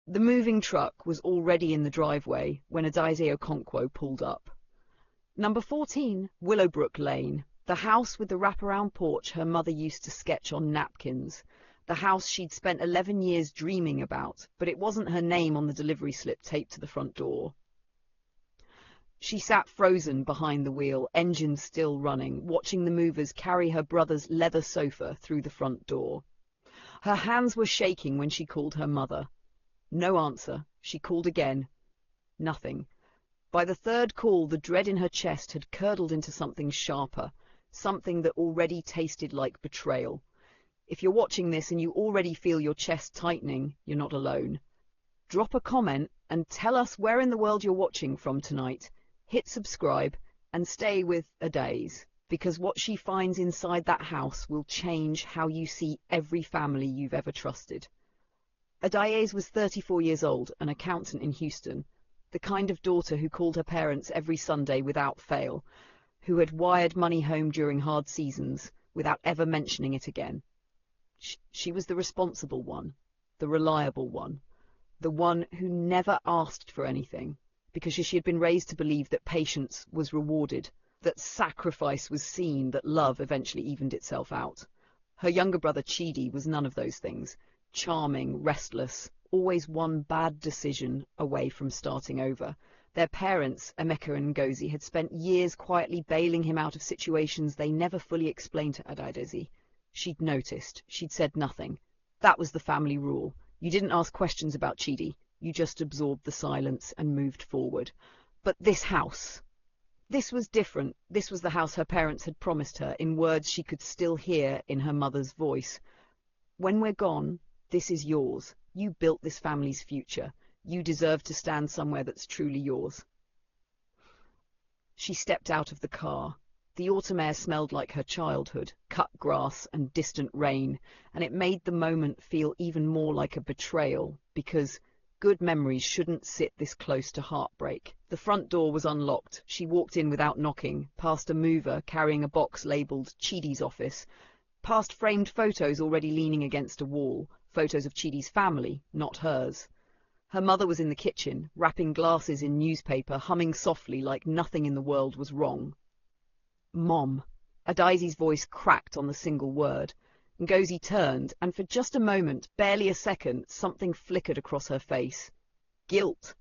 The moving truck was already in the driveway when Adaeze Okonkwo pulled up. Number 14, Willowbrook Lane, the house with the wraparound porch her mother used to sketch on napkins, the house she'd spent 11 years dreaming about, but it wasn't her name on the delivery slip taped to the front door. She sat frozen behind the wheel, engine still running, watching the movers carry her brother's leather sofa through the front door. Her hands were shaking when she called her mother. No answer. She called again. Nothing. By the third call, the dread in her chest had curdled into something sharper, something that already tasted like betrayal. If you're watching this and you already feel your chest tightening, you're not alone. Drop a comment and tell us where in the world you're watching from tonight. Hit subscribe and stay with Adaeze, because what she finds inside that house will change how you see every family you've ever trusted. Adaeze was 34 years old, an accountant in Houston, the kind of daughter who called her parents every Sunday without fail, who had wired money home during hard seasons without ever mentioning it again. She was the responsible one, the reliable one, the one who never asked for anything, because she had been raised to believe that patience was rewarded, that sacrifice was seen, that love eventually evened itself out. Her younger brother Chidi was none of those things. Charming, restless, always one bad decision away from starting over. Their parents, Emeka and Ngozi, had spent years quietly bailing him out of situations they never fully explained to Adaeze. She'd noticed. She'd said nothing. That was the family rule. You didn't ask questions about Chidi. You just absorbed the silence and moved forward. But this house, this was different. This was the house her parents had promised her, in words she could still hear in her mother's voice. When we're gone, this is yours. You built this family's future. You deserve to stand somewhere that's truly yours. She stepped out of the car. The autumn air smelled like her childhood, cut grass and distant rain, and it made the moment feel even more like a betrayal, because good memories shouldn't sit this close to heartbreak. The front door was unlocked. She walked in without knocking, past a mover carrying a box labelled Chidi's office, past framed photos already leaning against a wall, photos of Chidi's family, not hers. Her mother was in the kitchen, wrapping glasses in newspaper, humming softly like nothing in the world was wrong. Mom. Adaeze's voice cracked on the single word. Ngozi turned, and for just a moment, barely a second, something flickered across her face. Guilt.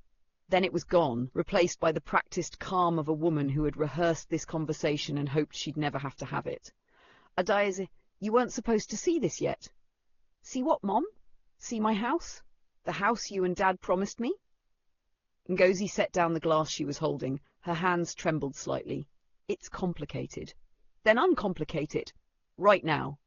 Then it was gone, replaced by the practiced calm of a woman who had rehearsed this conversation and hoped she'd never have to have it. Adaeze, you weren't supposed to see this yet. See what, Mom? See my house? The house you and Dad promised me? Ngozi set down the glass she was holding. Her hands trembled slightly. It's complicated. Then uncomplicate it. Right now.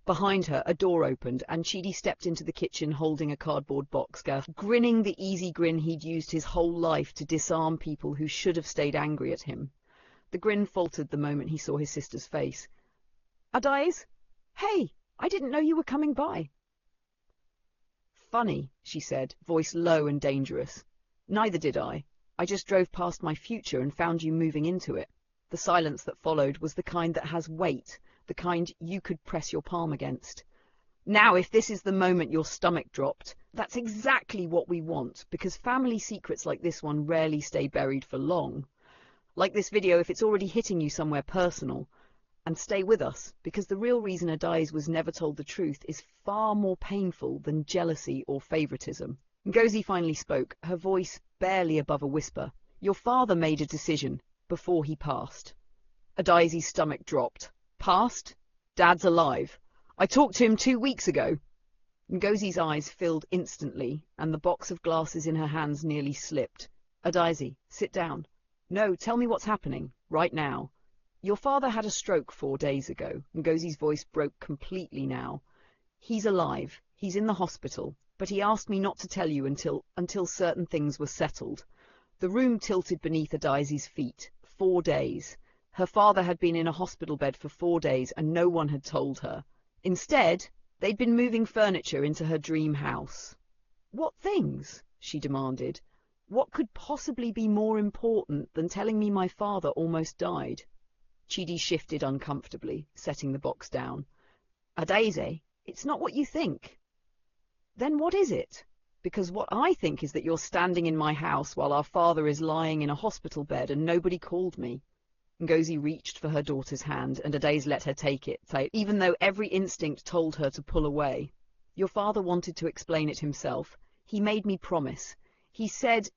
Behind her, a door opened, and Chidi stepped into the kitchen holding a cardboard box, grinning the easy grin he'd used his whole life to disarm people who should have stayed angry at him. The grin faltered the moment he saw his sister's face. Adaeze? Hey, I didn't know you were coming by. Funny, she said, voice low and dangerous. Neither did I. I just drove past my future and found you moving into it. The silence that followed was the kind that has weight, the kind you could press your palm against. Now, if this is the moment your stomach dropped, that's exactly what we want, because family secrets like this one rarely stay buried for long. Like this video, if it's already hitting you somewhere personal. And stay with us, because the real reason Adaeze was never told the truth is far more painful than jealousy or favoritism. Ngozi finally spoke, her voice barely above a whisper. Your father made a decision before he passed. Adaeze's stomach dropped. Passed? Dad's alive. I talked to him 2 weeks ago. Ngozi's eyes filled instantly, and the box of glasses in her hands nearly slipped. Adaeze, sit down. No, tell me what's happening, right now. Your father had a stroke 4 days ago. Ngozi's voice broke completely now. He's alive. He's in the hospital. But he asked me not to tell you until certain things were settled. The room tilted beneath Adaeze's feet. 4 days. Her father had been in a hospital bed for 4 days, and no one had told her. Instead, they'd been moving furniture into her dream house. What things? She demanded. What could possibly be more important than telling me my father almost died? Chidi shifted uncomfortably, setting the box down. Adaeze, it's not what you think. Then what is it? Because what I think is that you're standing in my house while our father is lying in a hospital bed and nobody called me." Ngozi reached for her daughter's hand, and Adaeze let her take it, even though every instinct told her to pull away. "Your father wanted to explain it himself. He made me promise. He said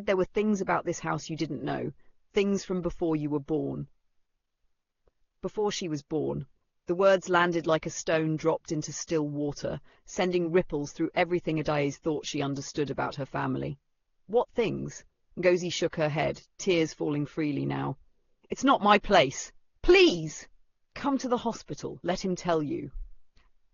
there were things about this house you didn't know, things from before you were born." Before she was born. The words landed like a stone dropped into still water, sending ripples through everything Adaeze thought she understood about her family. "What things?" Ngozi shook her head, tears falling freely now. "It's not my place. Please! Come to the hospital. Let him tell you."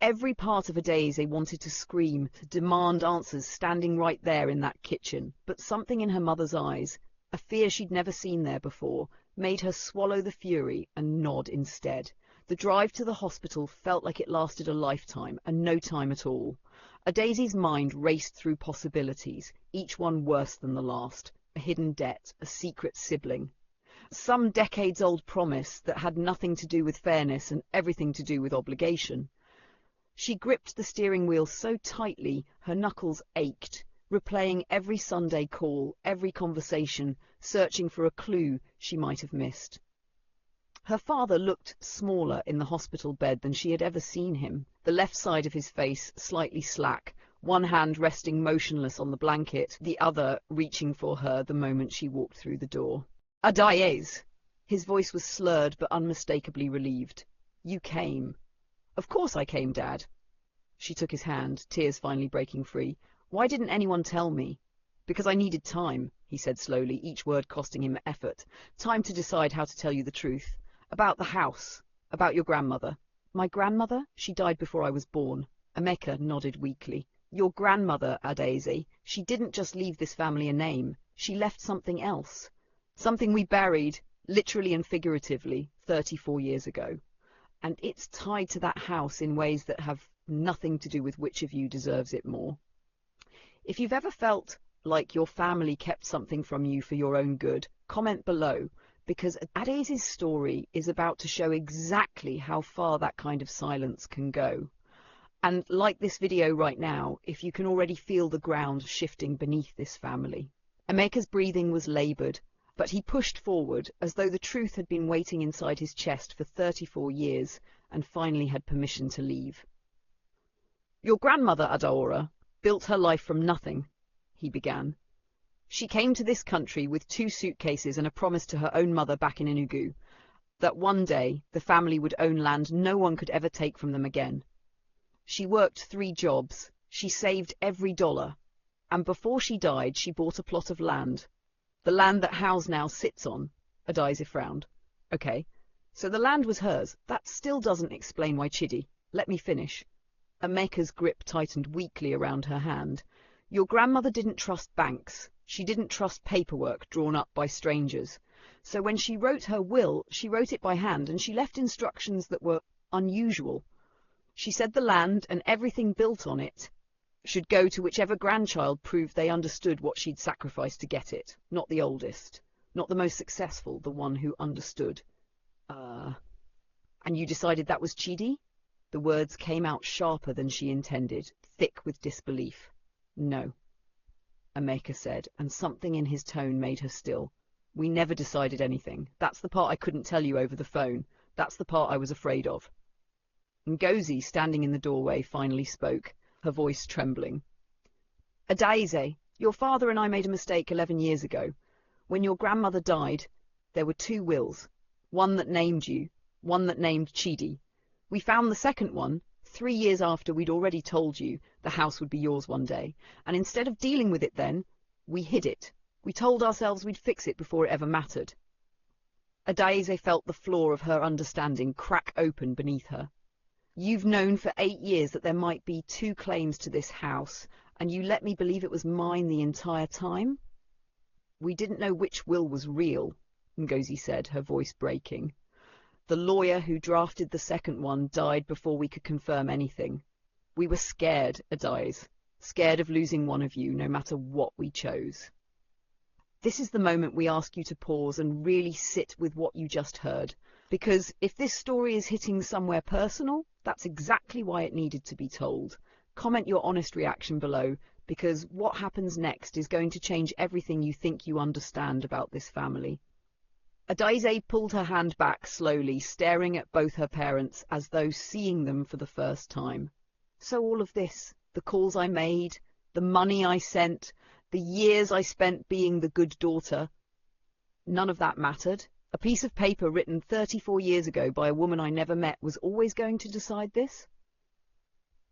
Every part of Adaeze wanted to scream, to demand answers standing right there in that kitchen, but something in her mother's eyes, a fear she'd never seen there before, made her swallow the fury and nod instead. The drive to the hospital felt like it lasted a lifetime, and no time at all. Adaeze's mind raced through possibilities, each one worse than the last. A hidden debt, a secret sibling. Some decades-old promise that had nothing to do with fairness and everything to do with obligation. She gripped the steering wheel so tightly her knuckles ached, replaying every Sunday call, every conversation, searching for a clue she might have missed. Her father looked smaller in the hospital bed than she had ever seen him, the left side of his face slightly slack, one hand resting motionless on the blanket, the other reaching for her the moment she walked through the door. "Adaeze!" His voice was slurred but unmistakably relieved. "You came." "Of course I came, Dad." She took his hand, tears finally breaking free. "Why didn't anyone tell me?" "Because I needed time," he said slowly, each word costing him effort. "Time to decide how to tell you the truth. About the house. About your grandmother." "My grandmother? She died before I was born." Emeka nodded weakly. "Your grandmother, Adaeze. She didn't just leave this family a name. She left something else. Something we buried, literally and figuratively, 34 years ago. And it's tied to that house in ways that have nothing to do with which of you deserves it more. If you've ever felt like your family kept something from you for your own good, comment below, because Adaeze's story is about to show exactly how far that kind of silence can go. And like this video right now, if you can already feel the ground shifting beneath this family. Emeka's breathing was laboured, but he pushed forward as though the truth had been waiting inside his chest for 34 years and finally had permission to leave. "Your grandmother, Adaora, built her life from nothing," he began. "She came to this country with 2 suitcases and a promise to her own mother back in Enugu that one day the family would own land no one could ever take from them again. She worked 3 jobs, she saved every dollar, and before she died she bought a plot of land. The land that House now sits on." Adaeze frowned. "Okay, so the land was hers. That still doesn't explain why Chidi—" "Let me finish." Emeka's grip tightened weakly around her hand. "Your grandmother didn't trust banks. She didn't trust paperwork drawn up by strangers. So when she wrote her will, she wrote it by hand, and she left instructions that were unusual. She said the land and everything built on it should go to whichever grandchild proved they understood what she'd sacrificed to get it. Not the oldest, not the most successful, the one who understood." "And you decided that was Chidi?" The words came out sharper than she intended, thick with disbelief. "No," Emeka said, and something in his tone made her still. "We never decided anything. That's the part I couldn't tell you over the phone. That's the part I was afraid of." Ngozi, standing in the doorway, finally spoke, her voice trembling. "Adaeze, your father and I made a mistake 11 years ago. When your grandmother died, there were 2 wills, one that named you, one that named Chidi. We found the second one 3 years after we'd already told you the house would be yours one day, and instead of dealing with it then, we hid it. We told ourselves we'd fix it before it ever mattered." Adaeze felt the floor of her understanding crack open beneath her. "You've known for 8 years that there might be 2 claims to this house, and you let me believe it was mine the entire time?" "We didn't know which will was real," Ngozi said, her voice breaking. "The lawyer who drafted the second one died before we could confirm anything. We were scared, Adaeze, scared of losing one of you, no matter what we chose." This is the moment we ask you to pause and really sit with what you just heard, because if this story is hitting somewhere personal, that's exactly why it needed to be told. Comment your honest reaction below. because what happens next is going to change everything you think you understand about this family. Adaeze pulled her hand back slowly, staring at both her parents as though seeing them for the first time. So all of this, the calls I made, the money I sent, the years I spent being the good daughter, none of that mattered. A piece of paper written 34 years ago by a woman I never met was always going to decide this?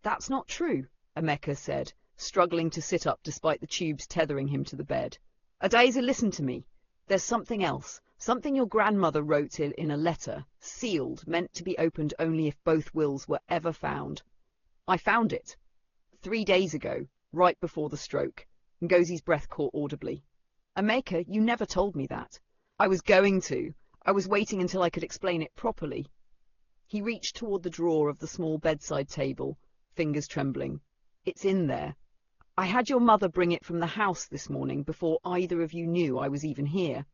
That's not true, Emeka said, struggling to sit up despite the tubes tethering him to the bed. Adaeze, listen to me. There's something else, something your grandmother wrote in a letter, sealed, meant to be opened only if both wills were ever found. I found it 3 days ago, right before the stroke. Ngozi's breath caught audibly. Emeka, you never told me that. I was going to. I was waiting until I could explain it properly. He reached toward the drawer of the small bedside table, fingers trembling. It's in there. I had your mother bring it from the house this morning before either of you knew I was even here.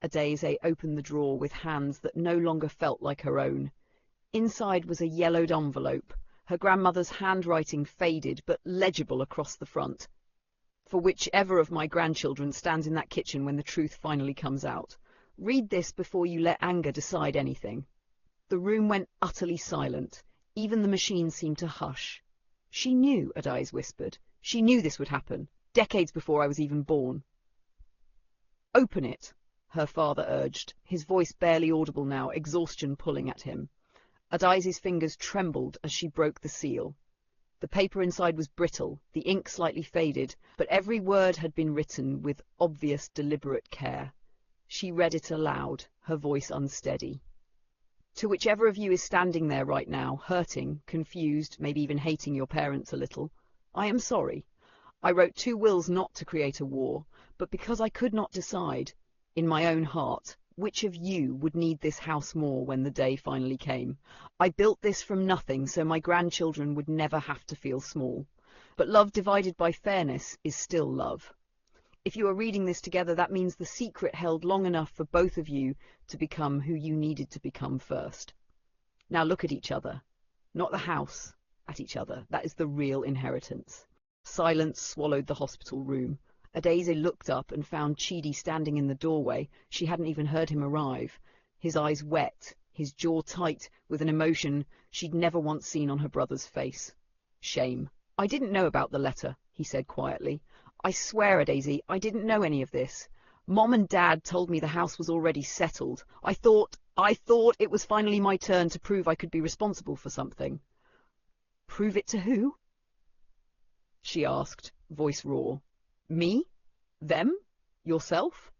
Adaeze opened the drawer with hands that no longer felt like her own. Inside was a yellowed envelope, her grandmother's handwriting faded but legible across the front. For whichever of my grandchildren stands in that kitchen when the truth finally comes out, read this before you let anger decide anything. The room went utterly silent. Even the machine seemed to hush. She knew, Adaeze whispered. She knew this would happen, decades before I was even born. Open it, her father urged, his voice barely audible now, exhaustion pulling at him. Adaeze's fingers trembled as she broke the seal. The paper inside was brittle, the ink slightly faded, but every word had been written with obvious, deliberate care. She read it aloud, her voice unsteady. To whichever of you is standing there right now, hurting, confused, maybe even hating your parents a little, I am sorry. I wrote 2 wills not to create a war, but because I could not decide, in my own heart, which of you would need this house more when the day finally came. I built this from nothing so my grandchildren would never have to feel small. But love divided by fairness is still love. If you are reading this together, that means the secret held long enough for both of you to become who you needed to become first. Now look at each other. Not the house, at each other. That is the real inheritance. Silence swallowed the hospital room. Adaeze looked up and found Chidi standing in the doorway. She hadn't even heard him arrive. His eyes wet, his jaw tight, with an emotion she'd never once seen on her brother's face. Shame. I didn't know about the letter, he said quietly. I swear, Adaeze, I didn't know any of this. Mom and Dad told me the house was already settled. I thought it was finally my turn to prove I could be responsible for something. Prove it to who? She asked, voice raw. Me? Them? Yourself?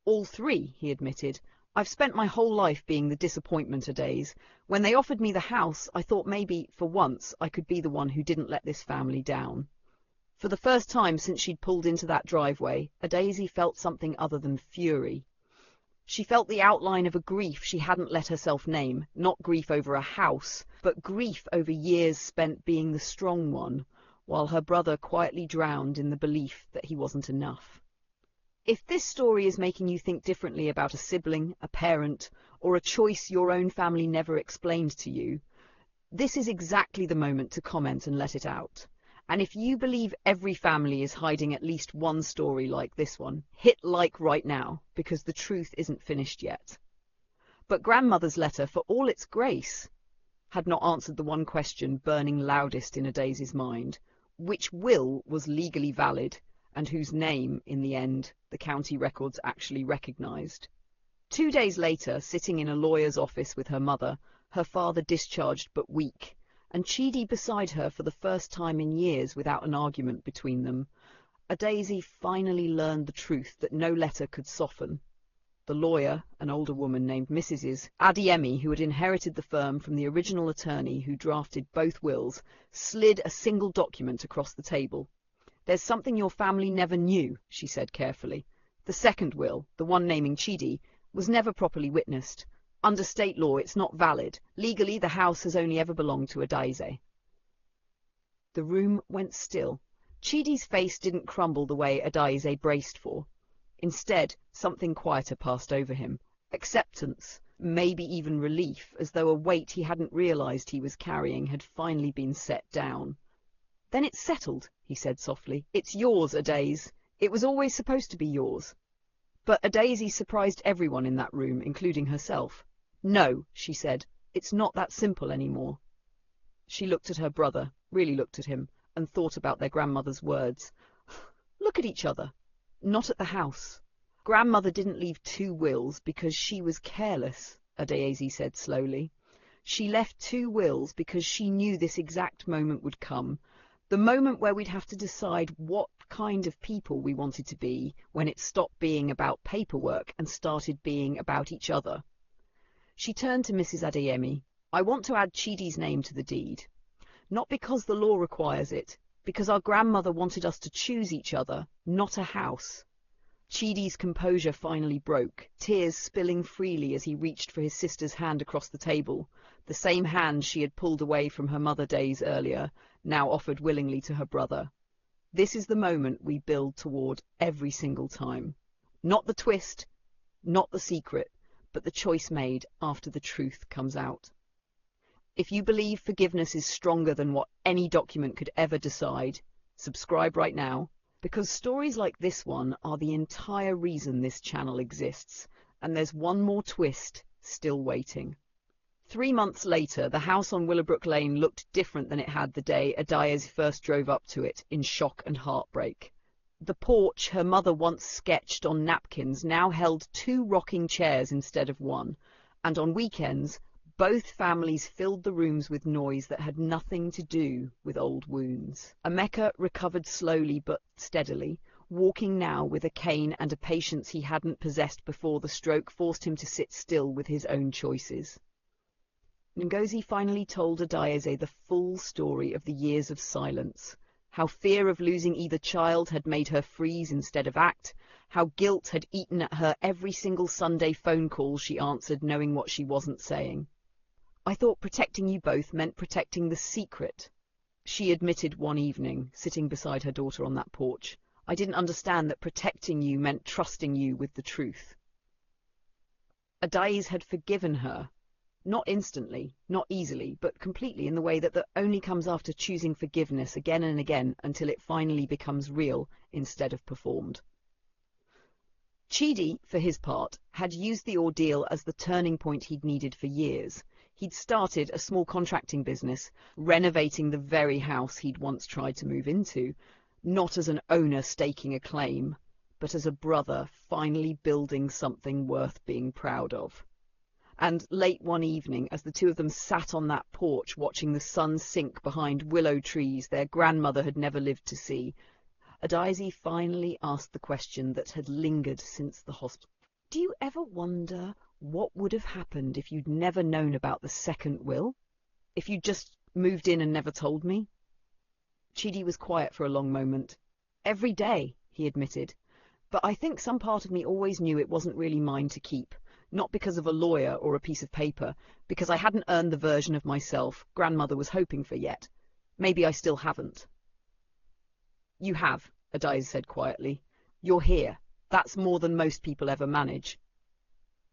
All 3, he admitted. I've spent my whole life being the disappointment, Adaeze. When they offered me the house, I thought maybe, for once, I could be the one who didn't let this family down. For the first time since she'd pulled into that driveway, Adaeze felt something other than fury. She felt the outline of a grief she hadn't let herself name, not grief over a house, but grief over years spent being the strong one, while her brother quietly drowned in the belief that he wasn't enough. If this story is making you think differently about a sibling, a parent, or a choice your own family never explained to you, this is exactly the moment to comment and let it out. And if you believe every family is hiding at least one story like this one, hit like right now, because the truth isn't finished yet. But grandmother's letter, for all its grace, had not answered the one question burning loudest in Adaeze's mind. Which will was legally valid, and whose name, in the end, the county records actually recognized. 2 days later, sitting in a lawyer's office with her mother, her father discharged but weak, and Chidi beside her for the first time in years without an argument between them, Adaeze finally learned the truth that no letter could soften. The lawyer, an older woman named Mrs. Adeyemi, who had inherited the firm from the original attorney who drafted both wills, slid a single document across the table. There's something your family never knew, she said carefully. The second will, the one naming Chidi, was never properly witnessed. Under state law, it's not valid. Legally, the house has only ever belonged to Adaeze. The room went still. Chidi's face didn't crumble the way Adaeze braced for. Instead, something quieter passed over him. Acceptance, maybe even relief, as though a weight he hadn't realized he was carrying had finally been set down. Then it's settled, he said softly. It's yours, Adaeze. It was always supposed to be yours. But Adaeze surprised everyone in that room, including herself. No, she said, it's not that simple anymore. She looked at her brother, really looked at him, and thought about their grandmother's words. Look at each other. Not at the house. Grandmother didn't leave 2 wills because she was careless, Adaeze said slowly. She left 2 wills because she knew this exact moment would come, the moment where we'd have to decide what kind of people we wanted to be when it stopped being about paperwork and started being about each other. She turned to Mrs. Adeyemi. I want to add Chidi's name to the deed. Not because the law requires it, because our grandmother wanted us to choose each other, not a house. Chidi's composure finally broke, tears spilling freely as he reached for his sister's hand across the table, the same hand she had pulled away from her mother days earlier, now offered willingly to her brother. This is the moment we build toward every single time. Not the twist, not the secret, but the choice made after the truth comes out. If you believe forgiveness is stronger than what any document could ever decide, subscribe right now, because stories like this one are the entire reason this channel exists, and there's one more twist still waiting. 3 months later, the house on Willowbrook Lane looked different than it had the day Adaeze first drove up to it, in shock and heartbreak. The porch her mother once sketched on napkins now held 2 rocking chairs instead of 1, and on weekends, both families filled the rooms with noise that had nothing to do with old wounds. Emeka recovered slowly but steadily, walking now with a cane and a patience he hadn't possessed before the stroke forced him to sit still with his own choices. Ngozi finally told Adaeze the full story of the years of silence, how fear of losing either child had made her freeze instead of act, how guilt had eaten at her every single Sunday phone call she answered knowing what she wasn't saying. I thought protecting you both meant protecting the secret, she admitted one evening, sitting beside her daughter on that porch. I didn't understand that protecting you meant trusting you with the truth. Adaeze had forgiven her, not instantly, not easily, but completely in the way that only comes after choosing forgiveness again and again until it finally becomes real instead of performed. Chidi, for his part, had used the ordeal as the turning point he'd needed for years. He'd started a small contracting business, renovating the very house he'd once tried to move into, not as an owner staking a claim, but as a brother finally building something worth being proud of. And late one evening, as the 2 of them sat on that porch watching the sun sink behind willow trees their grandmother had never lived to see, Adaeze finally asked the question that had lingered since the hospital. Do you ever wonder what would have happened if you'd never known about the second will? If you'd just moved in and never told me? Chidi was quiet for a long moment. Every day, he admitted. But I think some part of me always knew it wasn't really mine to keep. Not because of a lawyer or a piece of paper, because I hadn't earned the version of myself grandmother was hoping for yet. Maybe I still haven't. You have, Adaeze said quietly. You're here. That's more than most people ever manage.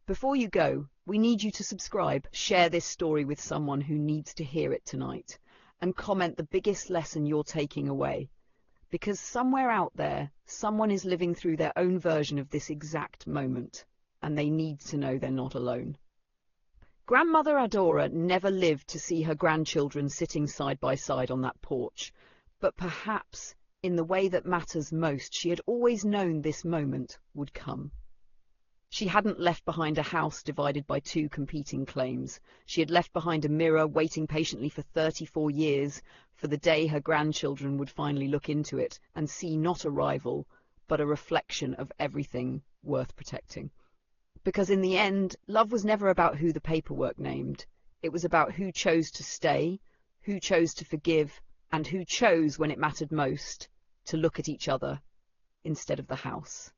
Before you go, we need you to subscribe, share this story with someone who needs to hear it tonight, and comment the biggest lesson you're taking away. Because somewhere out there, someone is living through their own version of this exact moment, and they need to know they're not alone. Grandmother Adora never lived to see her grandchildren sitting side by side on that porch, but perhaps, in the way that matters most, she had always known this moment would come. She hadn't left behind a house divided by 2 competing claims. She had left behind a mirror waiting patiently for 34 years for the day her grandchildren would finally look into it and see not a rival, but a reflection of everything worth protecting. Because in the end, love was never about who the paperwork named. It was about who chose to stay, who chose to forgive, and who chose, when it mattered most, to look at each other instead of the house.